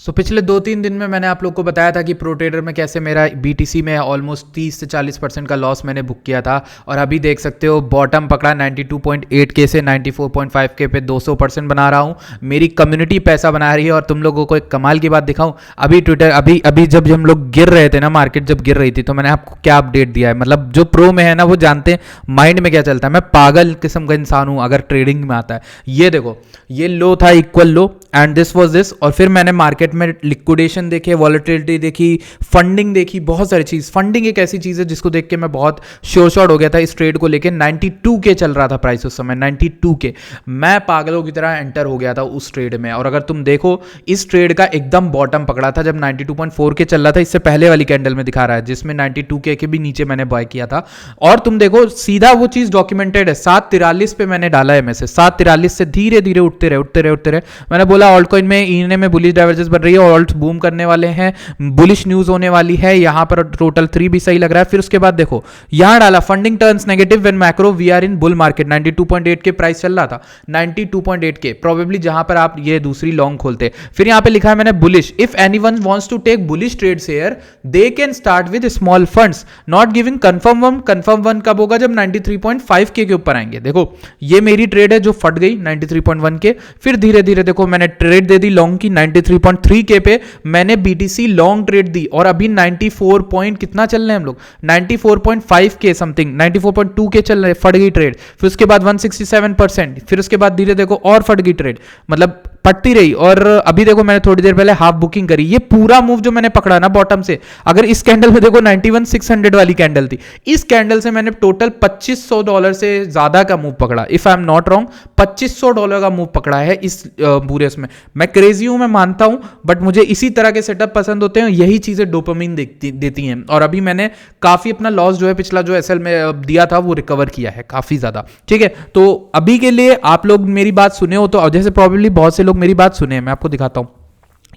पिछले 2-3 दिन में मैंने आप लोग को बताया था कि प्रोट्रेडर में कैसे मेरा BTC में ऑलमोस्ट 30 से 40% का लॉस मैंने बुक किया था और अभी देख सकते हो बॉटम पकड़ा 92.8K से 94.5K पे 200% बना रहा हूँ। मेरी कम्युनिटी पैसा बना रही है और तुम लोगों को एक कमाल की बात दिखाऊं, अभी ट्विटर अभी जब हम लोग गिर रहे थे ना, मार्केट जब गिर रही थी, तो मैंने आपको क्या अपडेट दिया है। मतलब जो प्रो में है ना वो जानते हैं माइंड में क्या चलता है। मैं पागल किस्म का इंसान हूँ अगर ट्रेडिंग में आता है। ये देखो, ये लो था, equal low, and this was this. और फिर मैंने मार्केट में लिक्विडेशन देखे, वॉलेटिलिटी देखी, फंडिंग देखी, बहुत सारी चीज। फंडिंग एक ऐसी चीज है जिसको देख के मैं बहुत श्योर शॉट हो गया था इस ट्रेड को लेके। 92K चल रहा था प्राइस उस समय, 92K। मैं पागलों की तरह एंटर हो गया था उस ट्रेड में। और अगर तुम देखो इस ट्रेड का एकदम बॉटम पकड़ा था जब 92.4K चल रहा था। इससे पहले वाली कैंडल में दिखा रहा है जिसमें 92K के भी नीचे मैंने बाय किया था। और तुम देखो सीधा वो चीज डॉक्यूमेंटेड है। 743 पे मैंने डाला है मैसेज, 743 से धीरे धीरे उठते रहे। मैंने बोला ऑल्ट कॉइन में ईने में बुलिश डाइवर्जेंस बन रही है, ऑल्ट बूम करने वाले हैं, बुलिश न्यूज होने वाली है। यहां पर टोटल 3 भी सही लग रहा है। फिर उसके बाद देखो यहां डाला funding turns negative when macro we are in bull market. 92.8 के प्राइस चल रहा था, 92.8 के प्रोबेबली जहां पर आप ये दूसरी लॉन्ग खोलते। फिर यहां पे लिखा है मैंने bullish, if anyone wants to take bullish trades here they can start with small funds, not giving confirm one. Confirm one कब होगा? जब 93.5K के ऊपर आएंगे। देखो ये मेरी ट्रेड है जो फट गई 93.1 के। फिर धीरे धीरे देखो मैंने ट्रेड दे दी लॉन्ग की 93.3K पे। मैंने BTC लॉन्ग ट्रेड दी और अभी 94 पॉइंट कितना चल रहे हैं हम लोग, 94.5K समथिंग, 94.2K चल रहे, फट गई ट्रेड। फिर उसके बाद 167%। फिर उसके बाद धीरे देखो और फट गई ट्रेड, मतलब पटती रही। और अभी देखो मैंने थोड़ी देर पहले हाफ बुकिंग करी। ये पूरा मूव जो मैंने पकड़ा ना बॉटम से, अगर इस कैंडल में देखो 91,600 वाली कैंडल थी, इस कैंडल से मैंने टोटल $2,500 से ज्यादा का मूव पकड़ा। If I am not wrong, $2,500 का मूव पकड़ा है इस पूरे उसमें। मैं क्रेजी हूं, मैं मानता हूं, बट मुझे इसी तरह के सेटअप पसंद होते हैं। यही चीजें डोपामिन देती हैं। और अभी मैंने काफी अपना लॉस जो है पिछला जो SL में दिया था वो रिकवर किया है काफी ज्यादा। ठीक है, तो अभी के लिए आप लोग मेरी बात सुने हो तो जैसे प्रोबेबली बहुत से लोग मेरी बात सुने हैं, मैं आपको दिखाता हूं।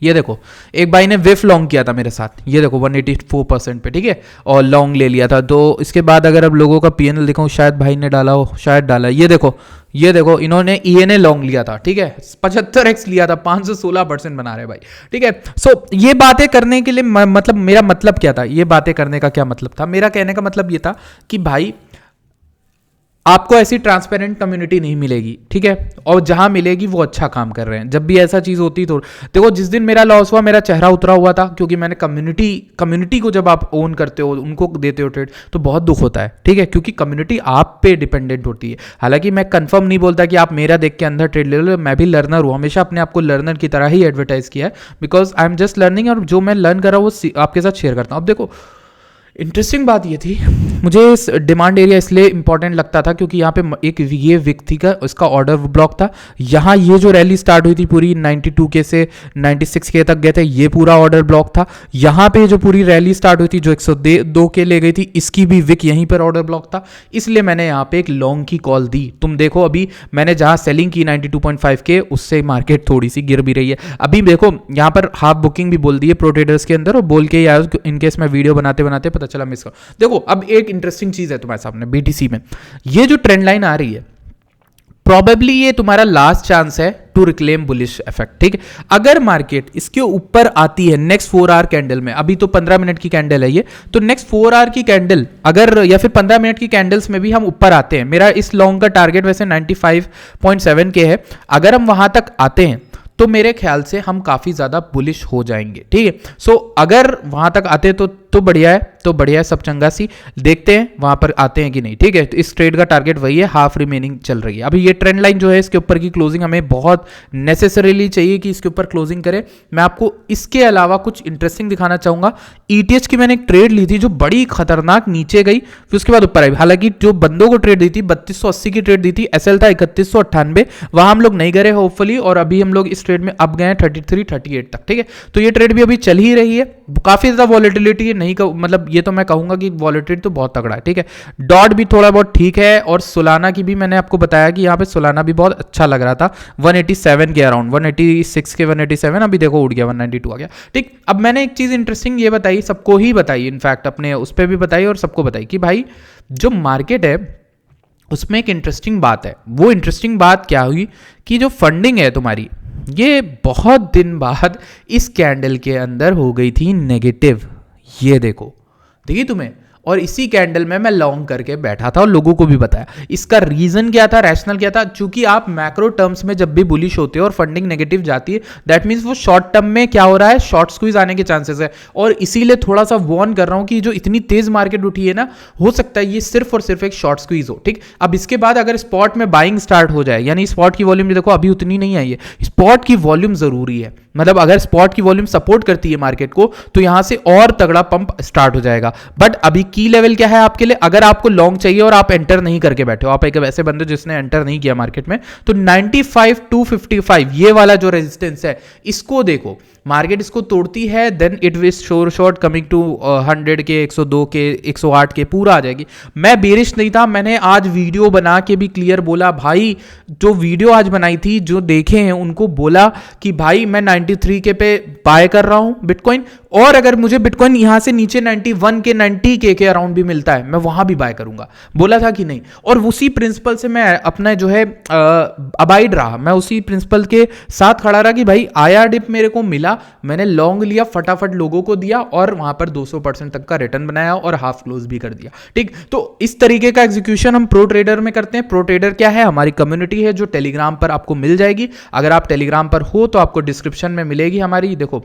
ये देखो एक भाई ने विफ लॉन्ग किया था मेरे साथ, ये देखो 184% पे, ठीक है, और लॉन्ग ले लिया था। तो इसके बाद अगर अब लोगों का PNL दिखाऊं, शायद भाई ने डाला हो, शायद डाला। ये देखो इन्होंने ENA लॉन्ग लिया था, ठीक है, 75x लिया था, 516% बना रहे भाई। ठीक है, सो ये बातें करने के लिए मतलब मेरा मतलब क्या था, ये बातें करने का क्या मतलब था? मेरा कहने का मतलब ये था कि भाई आपको ऐसी ट्रांसपेरेंट कम्युनिटी नहीं मिलेगी, ठीक है, और जहां मिलेगी वो अच्छा काम कर रहे हैं। जब भी ऐसा चीज होती तो देखो, जिस दिन मेरा लॉस हुआ मेरा चेहरा उतरा हुआ था, क्योंकि मैंने कम्युनिटी को जब आप ओन करते हो, उनको देते हो ट्रेड, तो बहुत दुख होता है। ठीक है, क्योंकि कम्युनिटी आप पे डिपेंडेंट होती है। हालांकि मैं कंफर्म नहीं बोलता कि आप मेरा देख के अंदर ट्रेड ले लो, मैं भी लर्नर हूं, हमेशा अपने आप को लर्नर की तरह ही एडवर्टाइज किया है, because I am just learning, और जो मैं लर्न कर रहा हूँ वो आपके साथ शेयर करता हूँ। अब देखो इंटरेस्टिंग बात ये थी, मुझे इस डिमांड एरिया इसलिए इंपॉर्टेंट लगता था क्योंकि यहाँ पे एक ये व्यक्ति का उसका ऑर्डर ब्लॉक था। यहाँ ये जो रैली स्टार्ट हुई थी पूरी 92K से 96K तक गए थे, ये पूरा ऑर्डर ब्लॉक था। यहाँ पे जो पूरी रैली स्टार्ट हुई थी जो 102K ले गई थी, इसकी भी विक यहीं पर ऑर्डर ब्लॉक था। इसलिए मैंने यहाँ पे एक लॉन्ग की कॉल दी। तुम देखो अभी मैंने जहाँ सेलिंग की 92.5K, उससे मार्केट थोड़ी सी गिर भी रही है। अभी देखो यहाँ पर हाफ बुकिंग भी बोल दी है प्रो ट्रेडर्स के अंदर, और बोल के यार इनकेस मैं वीडियो बनाते बनाते पता चला मिस कर। देखो अब एक इंटरेस्टिंग चीज है तुम्हारे सामने, BTC में ये जो ट्रेंड लाइन आ रही है, प्रोबेबली ये तुम्हारा लास्ट चांस है टू रिक्लेम बुलिश इफेक्ट। ठीक है, अगर मार्केट इसके ऊपर आती है नेक्स्ट 4 आवर कैंडल में, अभी तो 15 मिनट की कैंडल है ये, तो नेक्स्ट 4 आवर की कैंडल अगर, या फिर 15 मिनट की कैंडल्स में भी हम ऊपर आते हैं, मेरा इस लॉन्ग का टारगेट वैसे 95.7K है, अगर हम वहां तक आते हैं तो मेरे ख्याल से हम काफी ज्यादा बुलिश हो जाएंगे। ठीक है, सो अगर वहां तक आते तो बढ़िया है, सब चंगा सी। देखते हैं वहां पर आते हैं कि नहीं। ठीक है, तो इस ट्रेड का टारगेट वही है, हाफ रिमेनिंग चल रही है। अभी ये ट्रेंड लाइन जो है इसके ऊपर की क्लोजिंग हमें बहुत नेसेसरीली चाहिए कि इसके ऊपर क्लोजिंग करें। मैं आपको इसके अलावा कुछ इंटरेस्टिंग दिखाना चाहूंगा। ETH की मैंने एक ट्रेड ली थी जो बड़ी खतरनाक नीचे गई, फिर उसके बाद ऊपर आई। हालांकि जो बंदों को ट्रेड दी थी 3280 की ट्रेड दी थी, SL था 3198, वहां हम लोग नहीं गए होपफुली, और अभी हम लोग इस ट्रेड में अब गए 33-38 तक। ठीक है, तो ये ट्रेड भी अभी चल ही रही है, काफी ज्यादा वॉलेटिलिटी है, नहीं मतलब ये तो मैं कहूंगा कि वॉलेटिलिटी तो बहुत तगड़ा है। ठीक है, डॉट भी थोड़ा बहुत ठीक है, और सोलाना की भी मैंने आपको बताया कि यहाँ पे सोलाना भी बहुत अच्छा लग रहा था 187 के अराउंड, 186 के 187, अभी देखो उड़ गया 192 आ गया। ठीक, अब मैंने एक चीज इंटरेस्टिंग ये बताई, सबको ही बताई, इनफैक्ट अपने उस पर भी बताई और सबको बताई कि भाई जो मार्केट है उसमें एक इंटरेस्टिंग बात है। वो इंटरेस्टिंग बात क्या हुई कि जो फंडिंग है तुम्हारी, ये बहुत दिन बाद इस कैंडल के अंदर हो गई थी नेगेटिव, ये देखो देखिए तुम्हें, और इसी कैंडल में मैं लॉन्ग करके बैठा था और लोगों को भी बताया। इसका रीजन क्या था, रैशनल क्या था, चूंकि आप मैक्रो टर्म्स में जब भी बुलिश होते हो और फंडिंग नेगेटिव जाती है, दैट मीन्स वो शॉर्ट टर्म में क्या हो रहा है, शॉर्ट स्क्वीज आने के चांसेस है। और इसीलिए थोड़ा सा वार्न कर रहा हूं कि जो इतनी तेज मार्केट उठी है ना, हो सकता है ये सिर्फ और सिर्फ एक शॉर्ट स्क्वीज हो। ठीक, अब इसके बाद अगर स्पॉट में बाइंग स्टार्ट हो जाए, यानी स्पॉट की वॉल्यूम देखो अभी उतनी नहीं आई है, स्पॉट की वॉल्यूम जरूरी है, मतलब अगर स्पॉट की वॉल्यूम सपोर्ट करती है मार्केट को तो यहां से और तगड़ा पंप स्टार्ट हो जाएगा। बट अभी की लेवल क्या है आपके लिए, अगर आपको लॉन्ग चाहिए और आप एंटर नहीं करके बैठे हो, आप एक वैसे बंदे जिसने एंटर नहीं किया मार्केट में, तो 95 टू 55 ये वाला जो रेजिस्टेंस है इसको देखो, मार्केट इसको तोड़ती है then it will short coming to 100 के 102 के 108 के पूरा आ जाएगी। मैं बेरिश नहीं था, मैंने आज वीडियो बना के भी क्लियर बोला भाई, जो वीडियो आज बनाई थी जो देखे हैं उनको बोला कि भाई मैं 93 के पे बाय कर रहा हूं बिटकॉइन, और अगर मुझे बिटकॉइन यहां से नीचे 91 के 90 के अराउंड भी मिलता है मैं वहां भी बाय करूंगा, बोला था कि नहीं। और उसी प्रिंसिपल से मैं अपना जो है अबाइड रहा, मैं उसी प्रिंसिपल के साथ खड़ा रहा कि भाई आया डिप मेरे को मिला, मैंने लॉन्ग लिया, फटाफट लोगों को दिया और वहां पर 200% तक का रिटर्न बनाया और हाफ क्लोज भी कर दिया। ठीक, तो इस तरीके का एग्जीक्यूशन हम प्रो ट्रेडर में करते हैं। प्रो ट्रेडर क्या है, हमारी कम्युनिटी है जो टेलीग्राम पर आपको मिल जाएगी। अगर आप टेलीग्राम पर हो तो आपको डिस्क्रिप्शन में मिलेगी हमारी, देखो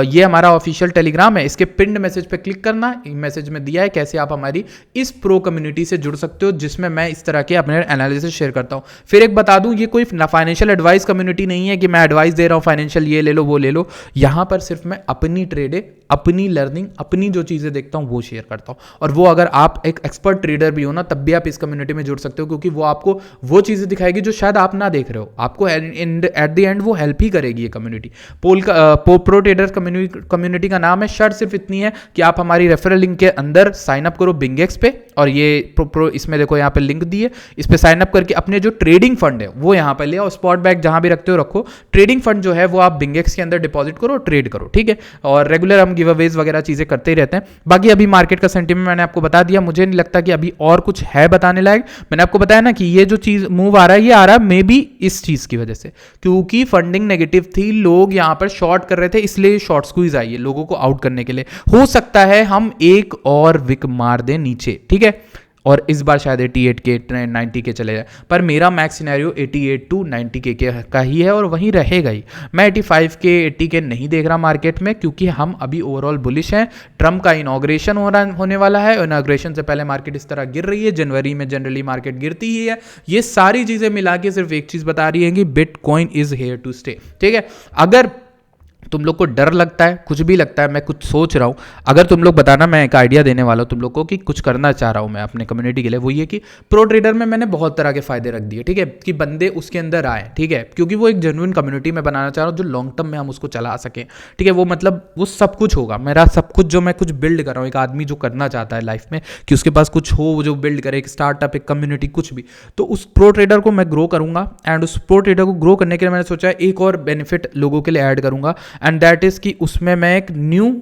ये हमारा ऑफिशियल टेलीग्राम है, इसके पिन्ड मैसेज पे क्लिक करना, मैसेज में दिया है कैसे आप हमारी इस प्रो कम्युनिटी से जुड़ सकते हो, जिसमें मैं इस तरह के अपने एनालिसिस शेयर करता हूं। फिर एक बता दूं, ये कोई फाइनेंशियल एडवाइस कम्युनिटी नहीं है कि मैं एडवाइस दे रहा हूं फाइनेंशियल ये ले लो वो ले लो, यहां पर सिर्फ मैं अपनी ट्रेड, अपनी लर्निंग, अपनी जो चीजें देखता हूं वो शेयर करता हूं। और वो अगर आप एक एक्सपर्ट ट्रेडर भी हो ना तब भी आप इस कम्युनिटी में जुड़ सकते हो, क्योंकि वो आपको वो चीजें दिखाएगी जो शायद आप ना देख रहे हो, आपको एट द एंड वो हेल्प ही करेगी ये कम्युनिटी। प्रो ट्रेडर कम्युनिटी का नाम है, शर्त सिर्फ इतनी है कि आप हमारी रेफरल लिंक के अंदर साइन अप करो बिंगेक्स पे, और ये प्रो इसमें देखो यहाँ पे लिंक दी है, इस पे साइन अप करके अपने जो ट्रेडिंग फंड है वो यहाँ पे ले आओ, स्पॉट बैक जहां भी रखते हो रखो, ट्रेडिंग फंड जो है वो आप बिंगेक्स के अंदर डिपॉजिट करो, ट्रेड करो। ठीक है, और रेगुलर हम गिव अवेज वगैरह चीजें करते ही रहते हैं। बाकी अभी मार्केट का सेंटीमेंट मैंने आपको बता दिया, मुझे नहीं लगता कि अभी और कुछ है बताने लायक। मैंने आपको बताया ना कि ये जो चीज मूव आ रहा है ये आ रहा है मे बी इस चीज की वजह से, क्योंकि फंडिंग नेगेटिव थी, लोग यहां पर शॉर्ट कर रहे थे, इसलिए शॉर्ट स्क्वीज आई है लोगों को आउट करने के लिए। हो सकता है हम एक और विक मार दें नीचे, ठीक है, और इस बार शायद 88 के 90 के चले जाए, पर मेरा मैक्स सिनेरियो 88 टू 90 के का ही है और वहीं रहेगा ही। मैं 85 के 80 के नहीं देख रहा मार्केट में, क्योंकि हम अभी ओवरऑल बुलिश हैं। ट्रम्प का इनॉग्रेशन होने वाला है, इनॉग्रेशन से पहले मार्केट इस तरह गिर रही है, जनवरी में जनरली मार्केट गिरती ही है। ये सारी चीज़ें मिला के सिर्फ एक चीज़ बता रही है कि Bitcoin is here to stay. ठीक है, अगर तुम लोग को डर लगता है, कुछ भी लगता है, मैं कुछ सोच रहा हूँ, अगर तुम लोग बताना, मैं एक आइडिया देने वाला हूँ तुम लोग को कि कुछ करना चाह रहा हूँ मैं अपने कम्युनिटी के लिए, वो ये कि प्रो ट्रेडर में मैंने बहुत तरह के फायदे रख दिए। ठीक है, कि बंदे उसके अंदर आए, ठीक है, क्योंकि वो एक जेन्युइन कम्युनिटी में बनाना चाह रहा हूँ जो लॉन्ग टर्म में हम उसको चला सकें। ठीक है, वो मतलब वो सब कुछ होगा, मेरा सब कुछ जो मैं कुछ बिल्ड कर रहा हूँ, एक आदमी जो करना चाहता है लाइफ में कि उसके पास कुछ हो, वो जो बिल्ड करे, एक स्टार्टअप, एक कम्युनिटी, कुछ भी, तो उस प्रो ट्रेडर को मैं ग्रो करूंगा। एंड उस प्रो ट्रेडर को ग्रो करने के लिए मैंने सोचा है एक और बेनिफिट लोगों के लिए ऐड करूंगा, एंड दैट इज कि उसमें मैं एक न्यू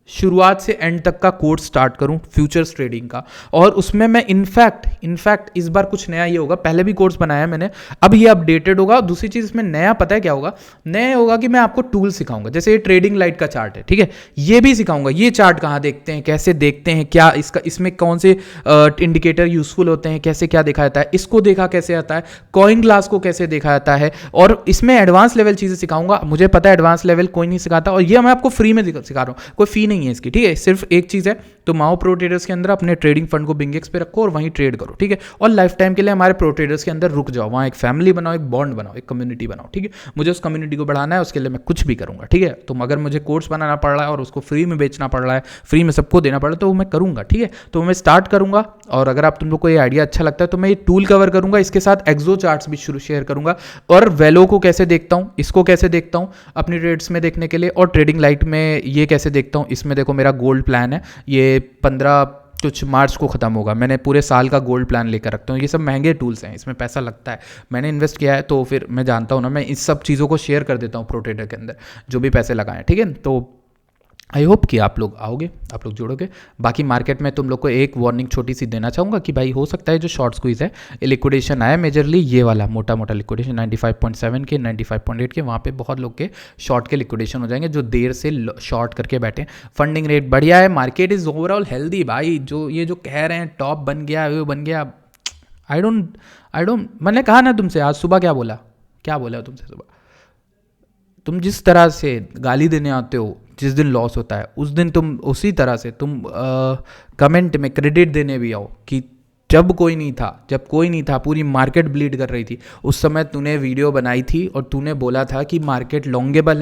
शुरुआत से एंड तक का कोर्स स्टार्ट करूं फ्यूचर्स ट्रेडिंग का। और उसमें मैं इनफैक्ट इस बार कुछ नया ये होगा, पहले भी कोर्स बनाया है मैंने, अब ये अपडेटेड होगा। दूसरी चीज इसमें नया पता है क्या होगा, नया होगा कि मैं आपको टूल सिखाऊंगा, जैसे ये ट्रेडिंग लाइट का चार्ट है, ठीक है, ये भी सिखाऊंगा, ये चार्ट कहाँ देखते हैं, कैसे देखते हैं, क्या इसमें कौन से इंडिकेटर यूजफुल होते हैं, कैसे क्या देखा जाता है, इसको देखा कैसे आता है, कॉइन ग्लास को कैसे देखा जाता है, और इसमें एडवांस लेवल चीजें सिखाऊंगा। मुझे पता है एडवांस लेवल कोई नहीं सिखाता, और ये मैं आपको फ्री में सिखा रहा हूँ, कोई फी नहीं है इसकी। ठीक है, सिर्फ एक चीज है, तो माओ प्रो ट्रेडर्स के अंदर अपने ट्रेडिंग फंड को बिंगेक्स पे रखो और वहीं ट्रेड करो। ठीक है, और लाइफ टाइम के लिए हमारे प्रो ट्रेडर्स के अंदर रुक जाओ, वहां एक फैमिली बनाओ, एक बॉन्ड बनाओ, एक कम्युनिटी बनाओ। ठीक है, मुझे उस कम्युनिटी को बढ़ाना है, उसके लिए मैं कुछ भी करूंगा। ठीक है, तो अगर मुझे कोर्स बनाना पड़ रहा है और उसको फ्री में बेचना पड़ रहा है, फ्री में सबको देना पड़ रहा है, तो वो मैं करूंगा। ठीक है, तो मैं स्टार्ट करूंगा, और अगर आप तुम लोग को ये आइडिया अच्छा लगता है तो मैं ये टूल कवर करूंगा, इसके साथ एक्सो चार्ट्स भी शेयर करूंगा, और वेलो को कैसे देखता हूं, इसको कैसे देखता हूं अपनी ट्रेड्स में देखने के लिए, और ट्रेडिंग लाइट में ये कैसे देखता हूं। इसमें देखो मेरा गोल्ड प्लान है, ये 15 कुछ मार्च को खत्म होगा, मैंने पूरे साल का गोल्ड प्लान लेकर रखता हूँ। ये सब महंगे टूल्स हैं, इसमें पैसा लगता है, मैंने इन्वेस्ट किया है, तो फिर मैं जानता हूँ ना, मैं इस सब चीज़ों को शेयर कर देता हूँ प्रो ट्रेडर के अंदर जो भी पैसे लगाएं। ठीक है, तो आई होप कि आप लोग आओगे, आप लोग जुड़ोगे। बाकी मार्केट में तुम लोग को एक वार्निंग छोटी सी देना चाहूँगा कि भाई हो सकता है जो शॉर्ट स्क्वीज़ है, ये लिक्विडेशन आया मेजरली, ये वाला मोटा मोटा लिक्विडेशन 95.7 के 95.8 के, वहाँ पे बहुत लोग के शॉर्ट के लिक्विडेशन हो जाएंगे जो देर से शॉर्ट करके बैठे। फंडिंग रेट बढ़िया है, मार्केट इज़ ओवरऑल हेल्दी भाई। जो ये जो कह रहे हैं टॉप बन गया, वो बन गया, आई डोंट मैंने कहा ना तुमसे आज सुबह, क्या बोला तुमसे सुबह, तुम जिस तरह से गाली देने आते हो जिस दिन लॉस होता है, उस दिन तुम उसी तरह से तुम कमेंट में क्रेडिट देने भी आओ कि जब कोई नहीं था पूरी मार्केट ब्लीड कर रही थी, उस समय तूने वीडियो बनाई थी और तूने बोला था कि मार्केट लॉन्गेबल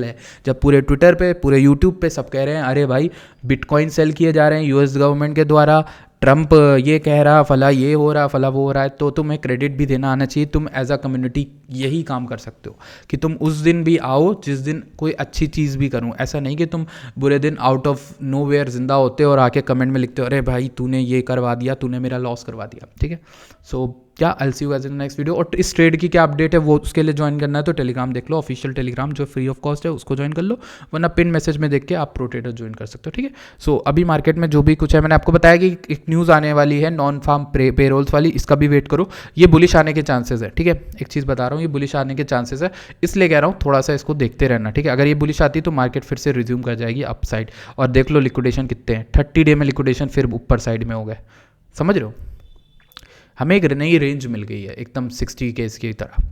है। जब पूरे ट्विटर पे, पूरे यूट्यूब पे सब कह रहे हैं अरे भाई बिटकॉइन सेल किए जा रहे हैं यूएस गवर्नमेंट के द्वारा, ट्रम्प ये कह रहा, फला ये हो रहा, फला वो हो रहा है, तो तुम्हें क्रेडिट भी देना आना चाहिए। तुम एज अ कम्युनिटी यही काम कर सकते हो कि तुम उस दिन भी आओ जिस दिन कोई अच्छी चीज़ भी करूं। ऐसा नहीं कि तुम बुरे दिन आउट ऑफ नो वेयर जिंदा होते हो और आके कमेंट में लिखते हो अरे भाई तूने ये करवा दिया, तूने मेरा लॉस करवा दिया। ठीक है, सो क्या I see you guys in next video. और इस ट्रेड की क्या अपडेट है वो उसके लिए ज्वाइन करना है तो टेलीग्राम देख लो, ऑफिशियल टेलीग्राम जो फ्री ऑफ कॉस्ट है उसको ज्वाइन कर लो, वरना पिन मैसेज में देख के आप प्रो ट्रेडर ज्वाइन कर सकते हो। ठीक है, सो अभी मार्केट में जो भी कुछ है, मैंने आपको बताया कि एक न्यूज़ आने वाली है नॉन फार्म पेरोल्स वाली, इसका भी वेट करो, ये बुलिश आने के चांसेस है। ठीक है, एक चीज़ बता रहा हूँ, ये बुलिश आने के चांसेस है, इसलिए कह रहा हूँ थोड़ा सा इसको देखते रहना। ठीक है, अगर ये बुलिश आती तो मार्केट फिर से रिज्यूम कर जाएगी अप साइड। और देख लो लिक्विडेशन कितने हैं, 30 डे में लिक्विडेशन फिर ऊपर साइड में हो गए, समझ रहे हो। हमें एक नई रेंज मिल गई है एकदम 60 केस की तरह।